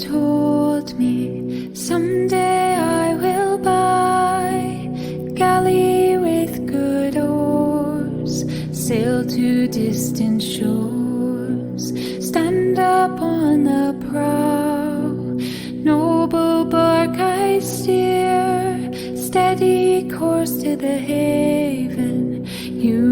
told me someday I will buy galley with good oars, sail to distant shores, stand up on the prow, noble bark I steer, steady course to the haven, you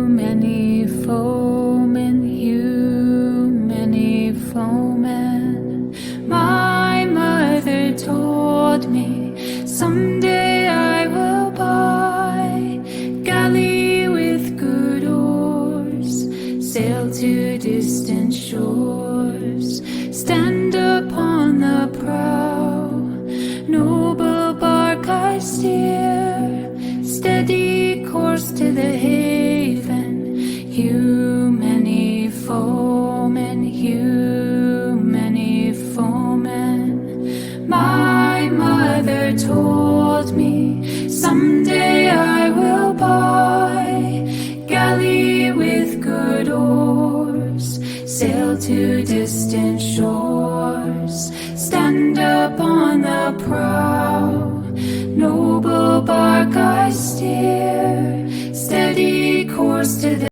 many foemen, you many foemen. My mother told me someday I will buy galley with good oars, sail to distant shores, stand upon the prow, noble bark I steer, steady course to the haven, you many foemen, you many foemen. My mother told me someday I will buy galley with good oars, sail to distant shores, stand upon the prow, noble bark I steer,